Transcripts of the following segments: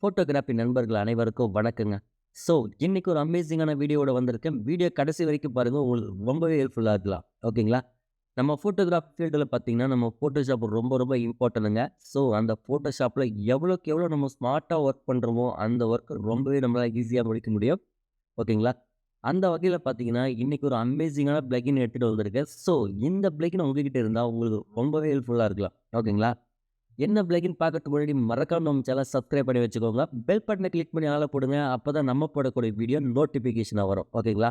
Photography நண்பர்கள் அனைவருக்கும் வணக்கங்க. ஸோ, இன்னைக்கு ஒரு அமேசிங்கான வீடியோவோட வந்திருக்கேன். வீடியோ கடைசி வரைக்கும் பாருங்க. உங்களுக்கு ரொம்பவே ஹெல்ப்ஃபுல்லா இருக்கலாம். ஓகேங்களா? நம்ம ஃபோட்டோகிராஃபி ஃபீல்டுல பார்த்தீங்கன்னா, நம்ம ஃபோட்டோஷாப் ரொம்ப ரொம்ப இம்பார்ட்டன்ட்ங்க. ஸோ, அந்த ஃபோட்டோஷாப்ல எவ்வளோக்கு எவ்வளோ நம்ம ஸ்மார்ட்டா ஒர்க் பண்றோமோ, அந்த ஒர்க் ரொம்பவே நம்மளால ஈஸியா முடிக்க முடியும். ஓகேங்களா? அந்த வகையில பார்த்தீங்கன்னா, இன்னைக்கு ஒரு அமேசிங்கான பிளக்கின் எடுத்துட்டு வந்திருக்கேன். ஸோ, இந்த பிளக்கின் உங்ககிட்ட இருந்தா உங்களுக்கு ரொம்பவே ஹெல்ப்ஃபுல்லா இருக்கலாம். ஓகேங்களா? என்ன பிளகின் பார்க்கறதுக்கு முன்னாடி மறக்காம நம்ம சேனல் சப்ஸ்கிரைப் பண்ணி வச்சுக்கோங்க. பெல் பட்டன கிளிக் பண்ணி ஆள போடுங்க. அப்பதான் நம்ம போடக்கூடிய வீடியோ நோட்டிஃபிகேஷனா வரும். ஓகேங்களா?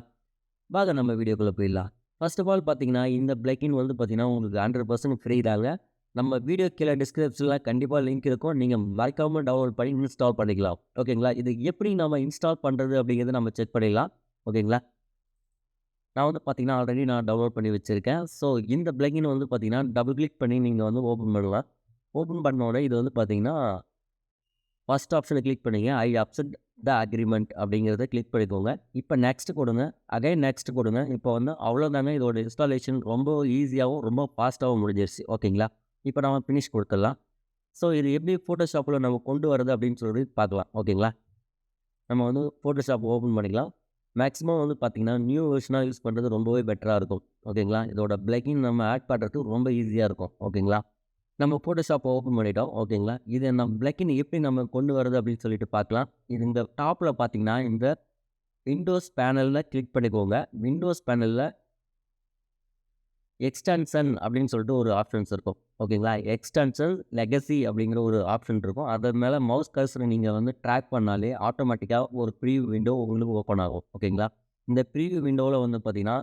வாங்க நம்ம வீடியோக்குள்ள போயிடலாம். ஃபர்ஸ்ட் ஆஃப் ஆல் பார்த்தீங்கன்னா, இந்த பிளகின் வந்து பார்த்தீங்கன்னா, உங்களுக்கு 100% ஃப்ரீ தாங்க. நம்ம வீடியோ கீழ டிஸ்கிரிப்ஷன்ல கண்டிப்பா லிங்க் இருக்கும். நீங்க மறக்காம டவுன்லோட் பண்ணி இன்ஸ்டால் பண்ணிக்கலாம். ஓகேங்களா? இது எப்படி நம்ம இன்ஸ்டால் பண்றது அப்படிங்கிறத நம்ம செக் பண்ணிடலாம். ஓகேங்களா? நான் வந்து பார்த்தீங்கன்னா, ஆல்ரெடி நான் டவுன்லோட் பண்ணி வச்சிருக்கேன். ஸோ, இந்த பிளகின் வந்து பார்த்தீங்கன்னா, டபுள் கிளிக் பண்ணி நீங்க வந்து ஓப்பன் பண்ணலாம். ஓப்பன் பண்ண உடனே இது வந்து பார்த்தீங்கன்னா ஃபர்ஸ்ட் ஆப்ஷன கிளிக் பண்ணீங்க. ஐ அக்செப்ட் த அக்ரீமெண்ட் அப்படிங்கிறத கிளிக் பண்ணிக்கோங்க. இப்ப நெக்ஸ்ட் கொடுங்க. அகைன் நெக்ஸ்ட் கொடுங்க. இப்போ வந்து அவ்வளோதாங்க. இதோட இன்ஸ்டாலேஷன் ரொம்ப ஈஸியாவும், ரொம்ப ஃபாஸ்ட்டாவும் முடிஞ்சிருச்சு. ஓகேங்களா? இப்ப நம்ம ஃபினிஷ் குடுத்துடலாம். ஸோ இது எப்படி ஃபோட்டோஷாப்ல நம்ம கொண்டு வரது அப்படின்னு சொல்லி பார்க்கலாம். ஓகேங்களா? நம்ம வந்து ஃபோட்டோஷாப் ஓப்பன் பண்ணிக்கலாம். மேக்ஸிமம் வந்து பார்த்தீங்கன்னா, நியூ வெர்ஷனா யூஸ் பண்றது ரொம்பவே பெட்டரா இருக்கும். ஓகேங்களா? இதோட பிளக்கின் நம்ம ஆட் பண்றதுக்கு ரொம்ப ஈஸியா இருக்கும். ஓகேங்களா? நம்ம ஃபோட்டோஷாப் ஓப்பன் பண்ணிட்டோம். ஓகேங்களா? இத நம்ம பிளக்கின் எப்படி நம்ம கொண்டு வரது அப்படின்னு சொல்லிட்டு பார்க்கலாம். இது இந்த டாப்ல பார்த்தீங்கன்னா, இந்த விண்டோஸ் பேனல்ல கிளிக் பண்ணிக்கோங்க. விண்டோஸ் பேனல்ல எக்ஸ்டென்ஷன் அப்படின்னு சொல்லிட்டு ஒரு ஆப்ஷன்ஸ் இருக்கும். ஓகேங்களா? எக்ஸ்டென்ஷன் லெகசி அப்படிங்கிற ஒரு ஆப்ஷன் இருக்கும். அது மேல மவுஸ் கர்சர நீங்க வந்து ட்ராக் பண்ணாலே ஆட்டோமேட்டிக்கா ஒரு ப்ரிவ்யூ விண்டோ உங்களுக்கு ஓப்பன் ஆகும். ஓகேங்களா? இந்த ப்ரிவ்யூ விண்டோல வந்து பார்த்தீங்கன்னா,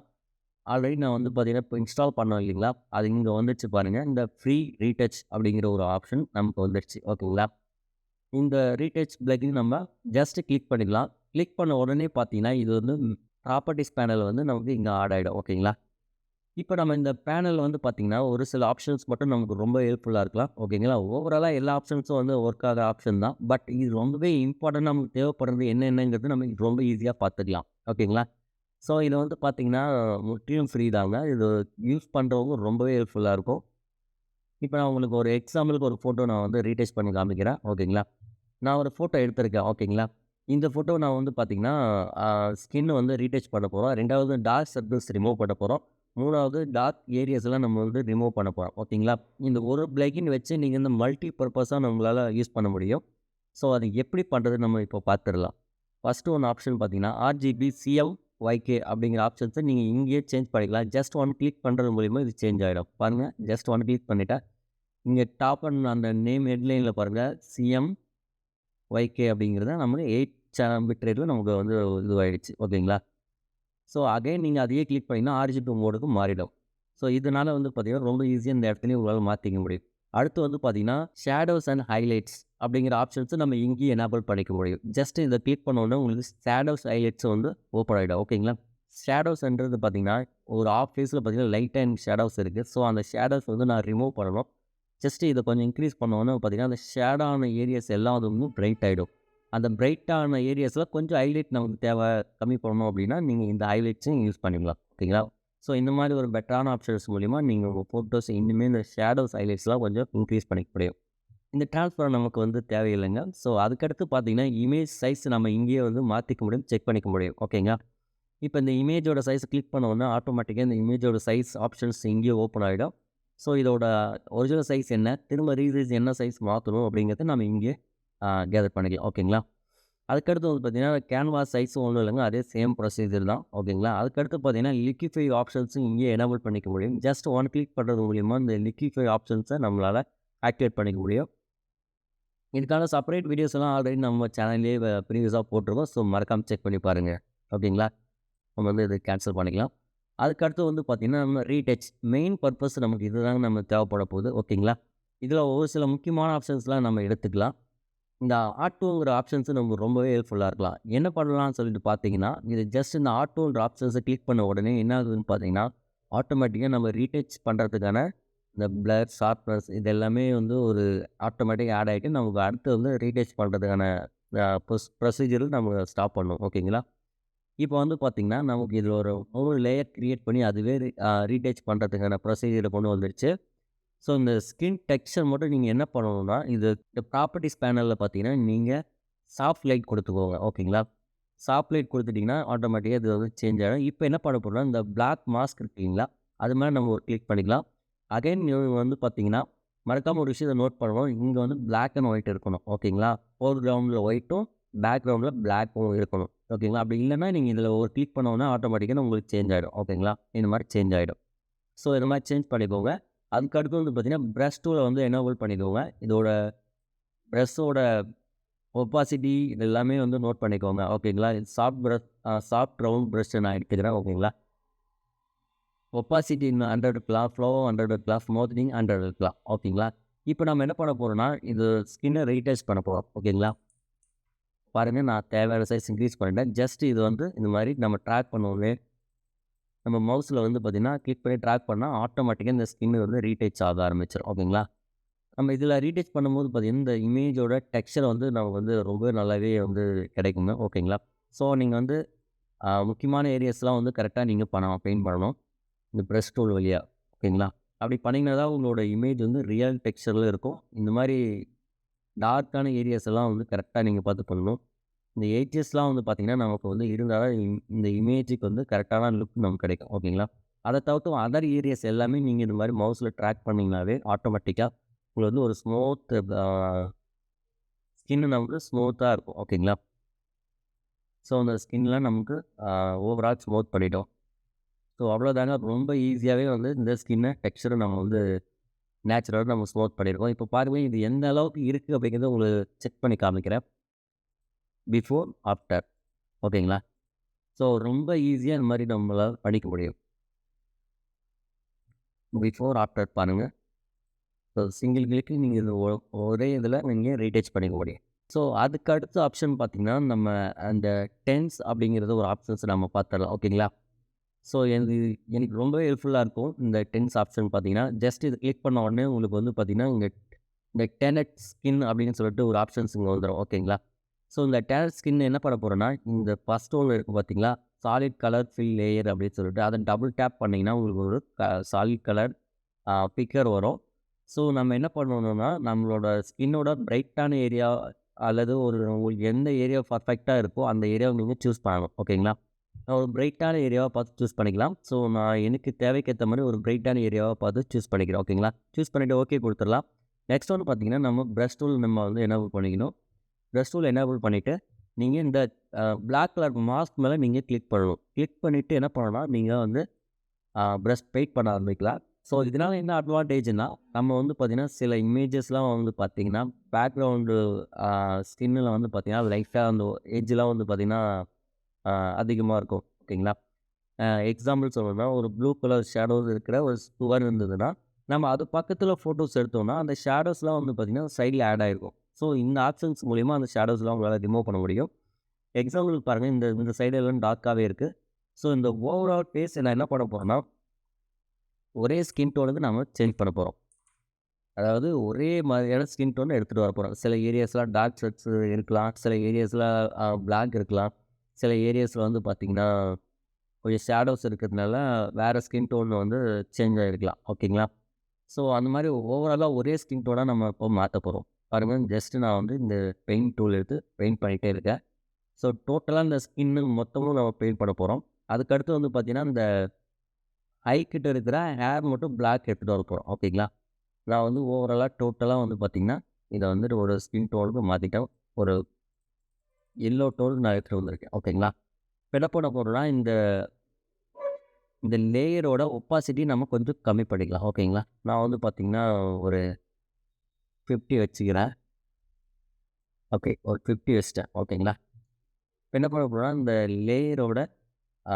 ஆல்ரெடி நான் வந்து பார்த்தீங்கன்னா, இப்போ இன்ஸ்டால் பண்ணோம் இல்லைங்களா? அது இங்க வந்துருச்சு பாருங்க. இந்த ஃப்ரீ ரீடச் அப்படிங்கிற ஒரு ஆப்ஷன் நமக்கு வந்துருச்சு. ஓகேங்களா? இந்த ரீடச் பிளக்கின் நம்ம ஜஸ்ட் கிளிக் பண்ணிக்கலாம். கிளிக் பண்ண உடனே பார்த்தீங்கன்னா, இது வந்து ப்ராப்பர்ட்டீஸ் பேனல் வந்து நமக்கு இங்க ஆட் ஆயிடும். ஓகேங்களா? இப்ப நம்ம இந்த பேனல்ல வந்து பார்த்தீங்கன்னா, ஒரு சில ஆப்ஷன்ஸ் மட்டும் நமக்கு ரொம்ப ஹெல்ப்ஃபுல்லா இருக்கலாம். ஓகேங்களா? ஓவராலா எல்லா ஆப்ஷன்ஸும் வந்து ஒர்க் ஆகுற ஆப்ஷன் தான். பட் இது ரொம்பவே இம்பார்ட்டன்ட்டா நமக்கு தேவைப்படுறது என்னென்னங்கிறது நம்ம ரொம்ப ஈஸியா பார்த்துக்கலாம். ஓகேங்களா? ஸோ இது வந்து பார்த்தீங்கன்னா, முற்றிலும் ஃப்ரீ தாங்க. இது யூஸ் பண்றவங்க ரொம்பவே ஹெல்ப்ஃபுல்லா இருக்கும். இப்ப நான் உங்களுக்கு ஒரு எக்ஸாம்பிளுக்கு ஒரு ஃபோட்டோ நான் வந்து ரீடச் பண்ணி காமிக்கிறேன். ஓகேங்களா? நான் ஒரு ஃபோட்டோ எடுத்திருக்கேன். ஓகேங்களா? இந்த ஃபோட்டோ நான் வந்து பார்த்தீங்கன்னா, அ ஸ்கின் வந்து ரீடச் பண்ண போறோம். 2வது டார்க் சர்க்கிள்ஸ் ரிமூவ் பண்ண போறோம். 3வது டார்க் ஏரியாஸ்லாம் நம்ம வந்து ரிமூவ் பண்ண போறோம். ஓகேங்களா? இந்த ஒரு பிளக்கின் வச்சு நீங்க இந்த மல்டி பர்ப்பஸா நம்மளால யூஸ் பண்ண முடியும். ஸோ அது எப்படி பண்றதுன்னு நம்ம இப்போ பார்த்துடலாம். ஃபர்ஸ்ட்டு ஒன் ஆப்ஷன் பார்த்தீங்கன்னா, ஆர்ஜிபி, சிஎம், ஒய்கே அப்படிங்கிற ஆப்ஷன்ஸ நீங்க இங்கேயே சேஞ்ச் பண்ணிக்கலாம். ஜஸ்ட் ஒன் கிளிக் பண்றது மூலியமா இது சேஞ்ச் ஆயிடும். பாருங்க, ஜஸ்ட் ஒன் கிளிக் பண்ணிட்டா, இங்க டாப் அண்ட் அந்த நேம் ஹெட்லைன்ல பாருங்க, சிஎம் ஒய்கே அப்படிங்கிறது நமக்கு 8 சேனல் பிட் ரேட்ல நமக்கு வந்து இதுவாயிடுச்சு. ஓகேங்களா? ஸோ அகைன் நீங்க அதையே கிளிக் பண்ணீங்கன்னா, ஆர்ஜிபி மோடுக்கு மாறிடும். ஸோ இதனால வந்து பார்த்தீங்கன்னா, ரொம்ப ஈஸியா இந்த இடத்துலயும் உங்களால மாத்திக்க முடியும். அடுத்து வந்து பார்த்தீங்கன்னா, ஷேடோஸ் அண்ட் ஹைலைட்ஸ் அப்படிங்கிற ஆப்ஷன்ஸ நம்ம இங்கேயே எனேபிள் பண்ணிக்க முடியும். ஜஸ்ட் இத கிளிக் பண்ண உடனே உங்களுக்கு ஷேடோஸ், ஹைலைட்ஸ் வந்து ஓப்பன் ஆயிடும். ஓகேங்களா? ஷேடோஸ்ன்றது பார்த்தீங்கன்னா, ஒரு ஆஃப் ஃபேஸ்ல பார்த்தீங்கன்னா, லைட் அண்ட் ஷேடோஸ் இருக்கு. ஸோ அந்த ஷேடோஸ் வந்து நான் ரிமூவ் பண்ணணும். ஜஸ்ட் இத கொஞ்சம் இன்க்ரீஸ் பண்ண உடனே பார்த்தீங்கன்னா, அந்த ஷேடோ ஆன ஏரியாஸ் எல்லாம் அது வந்து பிரைட் ஆயிடும். அந்த பிரைட்டான ஏரியாஸ்ல கொஞ்சம் ஹைலைட் நமக்கு தேவை கம்மி பண்ணணும் அப்படின்னா, நீங்க இந்த ஹைலைட்ஸையும் யூஸ் பண்ணிக்கலாம். ஓகேங்களா? ஸோ இந்த மாரி ஒரு பெட்டரான ஆப்ஷன்ஸ் மூலியமா நீங்க உங்க ஃபோட்டோஸ் இன்னுமே இந்த ஷேடோஸ், ஹைலைட்ஸ்லாம் கொஞ்சம் இன்க்ரீஸ் பண்ணிக்க முடியும். இந்த ட்ரான்ஸ்ஃபர் நமக்கு வந்து தேவையில்லைங்க. ஸோ அதுக்கடுத்து பார்த்தீங்கன்னா, இமேஜ் சைஸ் நம்ம இங்கேயே வந்து மாத்திக்க முடியும், செக் பண்ணிக்க முடியும். ஓகேங்களா? இப்ப இந்த இமேஜோட சைஸ் கிளிக் பண்ண உடனே ஆட்டோமேட்டிக்கா இந்த இமேஜோட சைஸ் ஆப்ஷன்ஸ் இங்கேயே ஓப்பன் ஆயிடும். ஸோ இதோட ஒரிஜினல் சைஸ் என்ன? திரும்ப ரீசைஸ் என்ன சைஸ் மாத்தணும் அப்படிங்கிறத நம்ம இங்கேயே கேதர் பண்ணிக்கலாம். ஓகேங்களா? அதுக்கடுத்து வந்து பார்த்தீங்கன்னா, கேன்வாஸ் சைஸும் ஒண்ணும் இல்லைங்க. அதே சேம் ப்ரொசீஜர் தான். ஓகேங்களா? அதுக்கடுத்து பார்த்தீங்கன்னா, லிக்விஃபை ஆப்ஷன்ஸும் இங்கேயே எனேபிள் பண்ணிக்க முடியும். ஜஸ்ட் ஒன் கிளிக் பண்றது மூலியமா இந்த லிக்விஃபை ஆப்ஷன்ஸ நம்மளால ஆக்டிவேட் பண்ணிக்க முடியும். இதுக்கான செப்பரேட் வீடியோஸ் எல்லாம் ஆல்ரெடி நம்ம சேனல்லயே ப்ரீவியஸா போட்டிருக்கோம். ஸோ மறக்காம செக் பண்ணி பாருங்க. ஓகேங்களா? நம்ம வந்து இத கேன்சல் பண்ணிக்கலாம். அதுக்கடுத்து வந்து பார்த்தீங்கன்னா, நம்ம ரீடச் மெயின் பர்ப்பஸ் நமக்கு இதுதாங்க நமக்கு தேவைப்பட போகுது. ஓகேங்களா? இதில ஒரு சில முக்கியமான ஆப்ஷன்ஸ்லாம் நம்ம எடுத்துக்கலாம். இந்த ஆட்டோங்கிற ஆப்ஷன்ஸ் நமக்கு ரொம்பவே ஹெல்ப்ஃபுல்லா இருக்கலாம். என்ன பண்ணலாம்னு சொல்லிட்டு பார்த்தீங்கன்னா, இது ஜஸ்ட் இந்த ஆட்டோன்ற ஆப்ஷன்ஸ கிளிக் பண்ண உடனே என்ன ஆகுதுன்னு பார்த்தீங்கன்னா, ஆட்டோமேட்டிக்கா நம்ம ரீடச் பண்றதுக்கான இந்த பிளர், ஷார்ப்னஸ் இது எல்லாமே வந்து ஒரு ஆட்டோமேட்டிக்கா ஆட் ஆயிட்டு, நமக்கு அடுத்து வந்து ரீடச் பண்றதுக்கான ப்ரொசீஜர் நம்ம ஸ்டாப் பண்ணும். ஓகேங்களா? இப்போ வந்து பார்த்தீங்கன்னா, நமக்கு இதில ஒரு 3 லேயர் கிரியேட் பண்ணி அதுவே ரீடச் பண்றதுக்கான ப்ரொசீஜர கொண்டு வந்துருச்சு. ஸோ, இந்த ஸ்கின் டெக்ஸ்சர் மட்டும் நீங்க என்ன பண்ணணும்னா, இந்த ப்ராப்பர்ட்டீஸ் பேனல்ல பார்த்தீங்கன்னா, நீங்க சாஃப்ட் லைட் கொடுத்துக்கோங்க. ஓகேங்களா? சாஃப்ட் லைட் கொடுத்துட்டிங்கன்னா, ஆட்டோமேட்டிக்கா இது வந்து சேஞ்ச் ஆயிடும். இப்போ என்ன பண்ண போறோம்னா, இந்த பிளாக் மாஸ்க் இருக்கு இல்லைங்களா? அது மேல நம்ம ஒரு கிளிக் பண்ணிக்கலாம். அகைன் நீங்க வந்து பார்த்தீங்கன்னா, மறக்காம ஒரு விஷயத்த நோட் பண்ணணும். இங்க வந்து பிளாக் அண்ட் ஒயிட் இருக்கணும். ஓகேங்களா? ஃபோர்கிரவுண்ட்ல ஒயிட்டும், பேக்கிரவுண்ட்ல பிளாக்கும் இருக்கணும். ஓகேங்களா? அப்படி இல்லன்னா, நீங்க இதில ஒரு கிளிக் பண்ண உடனே ஆட்டோமேட்டிக்கா உங்களுக்கு சேஞ்ச் ஆயிடும். ஓகேங்களா? இந்த மாரி சேஞ்ச் ஆயிடும். ஸோ, இந்த மாரி சேஞ்ச் பண்ணிக்கோங்க. அதுக்கு அடுத்து வந்து பார்த்தீங்கன்னா, பிரஷ் டூல வந்து எனேபிள் பண்ணிக்கோங்க. இதோட பிரஷ்ஷோட ஒப்பாசிட்டி இது எல்லாமே வந்து நோட் பண்ணிக்கோங்க. ஓகேங்களா? இது சாஃப்ட் ரவுண்ட் பிரஷ் நான் எடுத்துக்கிறேன். ஓகேங்களா? ஒப்பாசிட்டி 100 இருக்கலாம், ஃப்ளோ 100 இருக்கலாம், ஸ்மூத்தனிங் 100 இருக்கலாம். ஓகேங்களா? இப்போ நம்ம என்ன பண்ண போறோம்னா, இது ஸ்கின்ன ரீடச் பண்ண போறோம். ஓகேங்களா? பாருங்க நான் தேவையான சைஸ் இன்க்ரீஸ் பண்ணிட்டேன். ஜஸ்ட் இது வந்து இந்த மாரி நம்ம ட்ராக் பண்ணுவோமே, நம்ம மவுஸ்ல வந்து பார்த்தீங்கன்னா, கிளிக் பண்ணி ட்ராக் பண்ணா ஆட்டோமேட்டிக்கா இந்த ஸ்கின் வந்து ரீடச் ஆக ஆரம்பிச்சுரும். ஓகேங்களா? நம்ம இதில ரீடச் பண்ணும்போது பார்த்தீங்கன்னா, இந்த இமேஜோட டெக்ஸ்சர் வந்து நமக்கு வந்து ரொம்பவே நல்லாவே வந்து கிடைக்குங்க. ஓகேங்களா? ஸோ, நீங்க வந்து முக்கியமான ஏரியாஸ்லாம் வந்து கரெக்ட்டா நீங்க பெயிண்ட் பண்ணணும். இந்த பிரஷ் டூல் வழியா. ஓகேங்களா? அப்படி பண்ணீங்கன்னா தான் உங்களோட இமேஜ் வந்து ரியல் டெக்ஸ்சர்ல இருக்கும். இந்த மாரி டார்க்கான ஏரியாஸ் எல்லாம் வந்து கரெக்ட்டா நீங்க பார்த்து பண்ணணும். இந்த எட்ஜஸ்லாம் வந்து பார்த்தீங்கன்னா, நமக்கு வந்து இருந்தா தான் இந்த இமேஜுக்கு வந்து கரெக்ட்டான லுக் நமக்கு கிடைக்கும். ஓகேங்களா? அத தவிர்த்து அதர் ஏரியாஸ் எல்லாமே நீங்க இந்த மாரி மவுஸ்ல ட்ராக் பண்ணீங்கனாவே ஆட்டோமேட்டிக்கா உங்களுக்கு வந்து ஒரு ஸ்கின் நமக்கு ஸ்மூத்தா இருக்கும். ஓகேங்களா? ஸோ, அந்த ஸ்கின்லாம் நமக்கு அ ஓவரால் ஸ்மூத் பண்ணிடும். ஸோ, அவ்வளோதாங்க. ரொம்ப ஈஸியாவே வந்து இந்த ஸ்கின்ன டெக்ஸ்சர நம்ம வந்து நேச்சுரலா நம்ம ஸ்மூத் பண்ணியிருக்கோம். இப்போ பாருங்க இது எந்த அளவுக்கு இருக்கு அப்படிங்கிறத உங்களுக்கு செக் பண்ணி காமிக்கிறேன். Before, after. ஓகேங்களா? ஸோ, ரொம்ப ஈஸியா இந்த மாரி நம்மளால பண்ணிக்க முடியும். பிஃபோர், ஆஃப்டர் பாருங்க. ஸோ, சிங்கிள் கிளிக் நீங்க இது ஒரே இதில நீங்க ரீடச் பண்ணிக்க முடியும். ஸோ, அதுக்கு அடுத்த ஆப்ஷன் பார்த்தீங்கன்னா, நம்ம அந்த டென்ஸ் அப்படிங்கிறது ஒரு ஆப்ஷன்ஸ் நம்ம பார்த்துரலாம். ஓகேங்களா? ஸோ, எனக்கு ரொம்பவே ஹெல்ப்ஃபுல்லா இருக்கும். இந்த டென்ஸ் ஆப்ஷன் பார்த்தீங்கன்னா, ஜஸ்ட் இது கிளிக் பண்ண உடனே உங்களுக்கு வந்து பார்த்தீங்கன்னா, இந்த டெனட் ஸ்கின் அப்படின்னு சொல்லிட்டு ஒரு ஆப்ஷன்ஸ் இங்க வந்துரும். ஓகேங்களா? ஸோ, இந்த டேன் ஸ்கின் என்ன பண்ண போறோம்னா, இந்த ஃபர்ஸ்ட் ஒன்னு இருக்கு பார்த்தீங்களா? சாலிட் கலர் ஃபில் லேயர் அப்படின்னு சொல்லிட்டு, அத டபுள் டேப் பண்ணீங்கன்னா, உங்களுக்கு ஒரு சாலிட் கலர் பிக்கர் வரும். ஸோ, நம்ம என்ன பண்ணணும்னா, நம்மளோட ஸ்கின்னோட பிரைட்டான ஏரியா அல்லது உங்களுக்கு எந்த ஏரியா பெர்ஃபெக்ட்டா இருக்கோ, அந்த ஏரியாவ நீங்க சூஸ் பண்ணணும். ஓகேங்களா? நான் ஒரு பிரைட்டான ஏரியாவா பார்த்து சூஸ் பண்ணிக்கலாம். ஸோ, நான் எனக்கு தேவைக்கு ஏத்த மாரி ஒரு பிரைட்டான ஏரியாவா பார்த்து சூஸ் பண்ணிக்கிறேன். ஓகேங்களா? சூஸ் பண்ணிட்டு ஓகே குடுத்துறலாம். நெக்ஸ்ட் வந்து பார்த்தீங்கன்னா, நம்ம பிரஷ் டூல் நம்ம வந்து எனேபிள் பண்ணிக்கணும். பிரஷ் டூல் எனேபிள் பண்ணிட்டு, நீங்க இந்த பிளாக் கலர் மாஸ்க் மேல நீங்க கிளிக் பண்ணணும். கிளிக் பண்ணிட்டு என்ன பண்ணணும்னா, நீங்க வந்து பிரஷ் பெயிண்ட் பண்ண ஆரம்பிக்கலாம். ஸோ, இதனால என்ன அட்வான்டேஜ்னா, நம்ம வந்து பார்த்தீங்கன்னா, சில இமேஜஸ்லாம் வந்து பார்த்தீங்கன்னா, பேக்கிரவுண்டு அ ஸ்கின்ல வந்து பார்த்தீங்கன்னா, லைட்டா அந்த எட்ஜ்லாம் வந்து பார்த்தீங்கன்னா, அ அதிகமா இருக்கும். ஓகேங்களா? எக்ஸாம்பிள் சொல்லணும்னா, ஒரு ப்ளூ கலர் ஷேடோஸ் இருக்கிற ஒரு சுவர் இருந்ததுன்னா, நம்ம அது பக்கத்தில ஃபோட்டோஸ் எடுத்தோம்னா, அந்த ஷேடோஸ்லாம் வந்து பார்த்தீங்கன்னா, சைட்ல ஆட் ஆயிருக்கும். ஸோ, இந்த ஆப்ஷன்ஸ் மூலியமா அந்த ஷேடோஸ்லாம் உங்களால ரிமூவ் பண்ண முடியும். எக்ஸாம்பிளுக்கு பாருங்க, இந்த இந்த சைடு எல்லாம் டார்க்காவே இருக்கு. ஸோ, இந்த ஓவரால் ஃபேஸ் நான் என்ன பண்ண போறேன்னா, ஒரே ஸ்கின் டோனுக்கு நாம சேஞ்ச் பண்ண போறோம். அதாவது ஒரே மாதிரியான ஸ்கின் டோன் எடுத்துட்டு வரப்போறோம். சில ஏரியாஸ்லாம் டார்க் ஷேட்ஸ் இருக்கலாம். சில ஏரியாஸ்ல பிளாக் இருக்கலாம். சில ஏரியாஸ்ல வந்து பார்த்தீங்கன்னா, கொஞ்சம் ஷேடோஸ் இருக்கிறதுனால வேற ஸ்கின் டோன் வந்து சேஞ்ச் ஆகிருக்கலாம். ஓகேங்களா? ஸோ, அந்த மாரி ஓவராலா ஒரே ஸ்கின் டோனா நம்ம இப்போ மாத்தப் போறோம். பாருங்க ஜஸ்ட் நான் வந்து இந்த பெயிண்ட் டூல் எடுத்து பெயிண்ட் பண்ணிட்டே இருக்கேன். ஸோ, டோட்டலா இந்த ஸ்கின்னு மொத்தமும் நம்ம பெயிண்ட் பண்ண போறோம். அதுக்கடுத்து வந்து பார்த்தீங்கன்னா, இந்த ஐ கிட்ட இருக்கிற ஹேர் மட்டும் பிளாக் எடுத்துட்டு வரப்போறோம். ஓகேங்களா? நான் வந்து ஓவராலா டோட்டலா வந்து பார்த்தீங்கன்னா, இத வந்துட்டு ஒரு ஸ்கின் டோனுக்கு மாத்திட்டேன். ஒரு எல்லோ டோனுக்கு நான் எடுத்துட்டு வந்திருக்கேன். ஓகேங்களா? இப்ப என்ன பண்ண போறோம்னா, இந்த இந்த லேயரோட ஒப்பாசிட்டி நம்ம கொஞ்சம் கம்மி பண்ணிக்கலாம். ஓகேங்களா? நான் வந்து பார்த்தீங்கன்னா, ஒரு 50 வச்சுக்கிறேன். ஓகே. ஒரு 50 வச்சுட்டேன். ஓகேங்களா? இப்ப என்ன பண்ண போறோம்னா, இந்த லேயரோட ஆ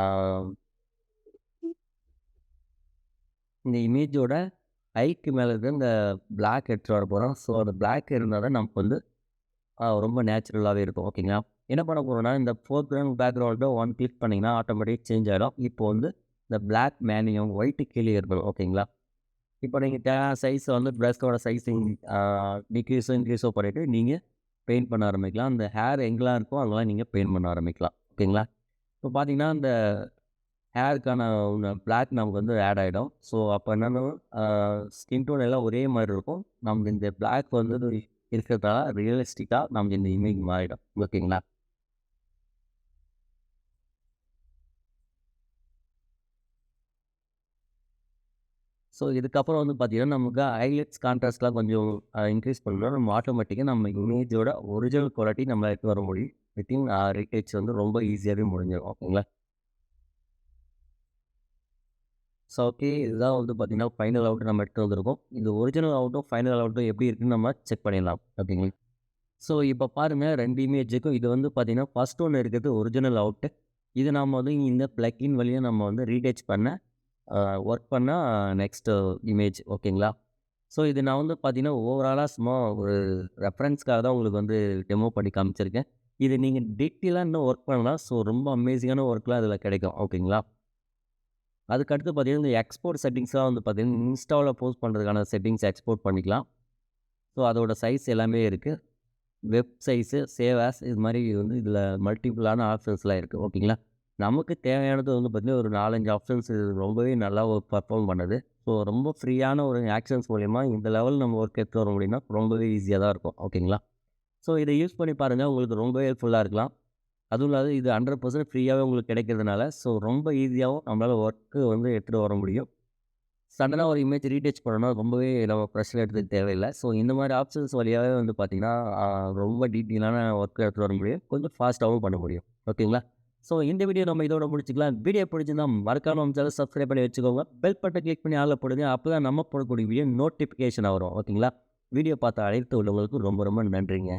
இந்த இமேஜோட ஐக்கு மேல இருக்க இந்த பிளாக் எடுத்துட்டு வரப்போறோம். ஸோ, அந்த பிளாக் இருந்தா தான் நமக்கு வந்து ரொம்ப நேச்சுரலாவே இருக்கும். ஓகேங்களா? என்ன பண்ண போறோம்னா, இந்த ஃபோர்கிரவுண்ட், பேக்கிரவுண்ட ஒன் கிளிக் பண்ணீங்கன்னா, ஆட்டோமேட்டிக் சேஞ்ச் ஆயிடும். இப்போ வந்து இந்த பிளாக் மேனியும் ஒயிட் கீழயே இருக்கணும். ஓகேங்களா? இப்போ நீங்க சைஸ வந்து பிரஷ்ஷோட சைஸிங் ஆ டிக்ரீஸோ, இன்க்ரீஸோ பண்ணிட்டு நீங்க பெயிண்ட் பண்ண ஆரம்பிக்கலாம். அந்த ஹேர் எங்கெல்லாம் இருக்கோ அங்கெல்லாம் நீங்க பெயிண்ட் பண்ண ஆரம்பிக்கலாம். ஓகேங்களா? இப்போ பார்த்தீங்கன்னா, இந்த ஹேருக்கான பிளாக் நமக்கு வந்து ஆட் ஆயிடும். ஸோ, அப்போ என்னன்னா ஸ்கின் டோன் எல்லாம் ஒரே மாரி இருக்கும். நமக்கு இந்த பிளாக் வந்து இருக்கிறதால ரியலிஸ்டிக்காக நமக்கு இந்த இமேஜ் மாறிடும். ஓகேங்களா? ஸோ இதுக்கப்புறம் வந்து பார்த்தீங்கன்னா, நமக்கு ஹைலைட்ஸ், கான்ட்ராஸ்ட்லாம் கொஞ்சம் இன்க்ரீஸ் பண்ணோம்னா, நம்ம ஆட்டோமேட்டிக்கா நம்ம இமேஜோட ஒரிஜினல் குவாலிட்டி நம்மளால எடுத்துட்டு வர முடியும். வித்தின் ரீடேக்ஸ் வந்து ரொம்ப ஈஸியாவே முடிஞ்சிரும். ஓகேங்களா? So okay. இதுதான் வந்து பார்த்தீங்கன்னா, ஃபைனல் அவுட் நம்ம எடுத்துட்டு வந்திருக்கோம். இது ஒரிஜினல் அவுட்டும், ஃபைனல் அவுட்டும் எப்படி இருக்குன்னு நம்ம செக் பண்ணிடலாம். ஓகேங்களா? ஸோ இப்போ பாருங்க 2 இமேஜுக்கும் இது வந்து பார்த்தீங்கன்னா, ஃபர்ஸ்ட் ஒண்ணு இருக்கிறது ஒரிஜினல் அவுட்டு. இது நாம வந்து இந்த பிளக்கின் வழியா நம்ம வந்து ரீடச் பண்ண ஒர்க் பண்ண நெக்ஸ்ட்டு இமேஜ். ஓகேங்களா? ஸோ இது நான் வந்து பார்த்தீங்கன்னா, ஓவராலா சும்மா ஒரு ரெஃபரன்ஸ்க்காக தான் உங்களுக்கு வந்து டெமோ பண்ணி காமிச்சிருக்கேன். இது நீங்க டீட்டெயிலா இன்னும் ஒர்க் பண்ணலாம். ஸோ ரொம்ப அமேசிங்கான ஒர்க்லாம் இதில கிடைக்கும். ஓகேங்களா? அதுக்கடுத்து பார்த்தீங்கன்னா, இந்த எக்ஸ்போர்ட் செட்டிங்ஸ்லாம் வந்து பார்த்தீங்கன்னா, இன்ஸ்டால போஸ்ட் பண்ணுறதுக்கான செட்டிங்ஸ் எக்ஸ்போர்ட் பண்ணிக்கலாம். ஸோ அதோட சைஸ் எல்லாமே இருக்கு. வெப் சைஸு, சேவ் ஆஸ் இது மாரி வந்து இதில மல்டிபிளான ஆப்ஷன்ஸ்லாம் இருக்குது. ஓகேங்களா? நமக்கு தேவையானது வந்து பார்த்தீங்கன்னா, ஒரு 4, 5 ஆப்ஷன்ஸ் இது ரொம்பவே நல்லா பெர்ஃபார்ம் பண்ணுது. ஸோ ரொம்ப ஃப்ரீயான ஒரு ஆக்ஷன்ஸ் மூலியமா இந்த லெவல் நம்ம ஒர்க் எடுத்துட்டு வர முடியும்னா, ரொம்பவே ஈஸியா தான் இருக்கும். ஓகேங்களா? ஸோ இத யூஸ் பண்ணி பாருங்க. உங்களுக்கு ரொம்பவே ஹெல்ப்ஃபுல்லா இருக்கலாம். அதுவும் இல்லாத இது 100% ஃப்ரீயாவே உங்களுக்கு கிடைக்கிறதுனால, ஸோ ரொம்ப ஈஸியாவும் நம்மளால ஒர்க்கு வந்து எடுத்துட்டு வர முடியும். சடனா ஒரு இமேஜ் ரீடச் பண்ணணும்னா ரொம்பவே நம்ம ப்ரெஷர் எடுத்துக்க தேவையில்ல. ஸோ இந்த மாரி ஆப்ஷன்ஸ் வழியாவே வந்து பார்த்தீங்கன்னா, ரொம்ப டீட்டெயிலான ஒர்க் எடுத்துட்டு வர முடியும். கொஞ்சம் ஃபாஸ்ட்டாவும் பண்ண முடியும். ஓகேங்களா? ஸோ இந்த வீடியோ நம்ம இதோட முடிச்சுக்கலாம். வீடியோ பிடிச்சிருந்தா மறக்காம நம்ம சேனல் சப்ஸ்கிரைப் பண்ணி வச்சுக்கோங்க. பெல் பட்டன் கிளிக் பண்ணி ஆல்ல போடுங்க. அப்பதான் நம்ம போடக்கூடிய வீடியோ நோட்டிஃபிகேஷனா வரும். ஓகேங்களா? வீடியோ பார்த்த அனைத்து உள்ளவங்களுக்கும் ரொம்ப ரொம்ப நன்றிங்க.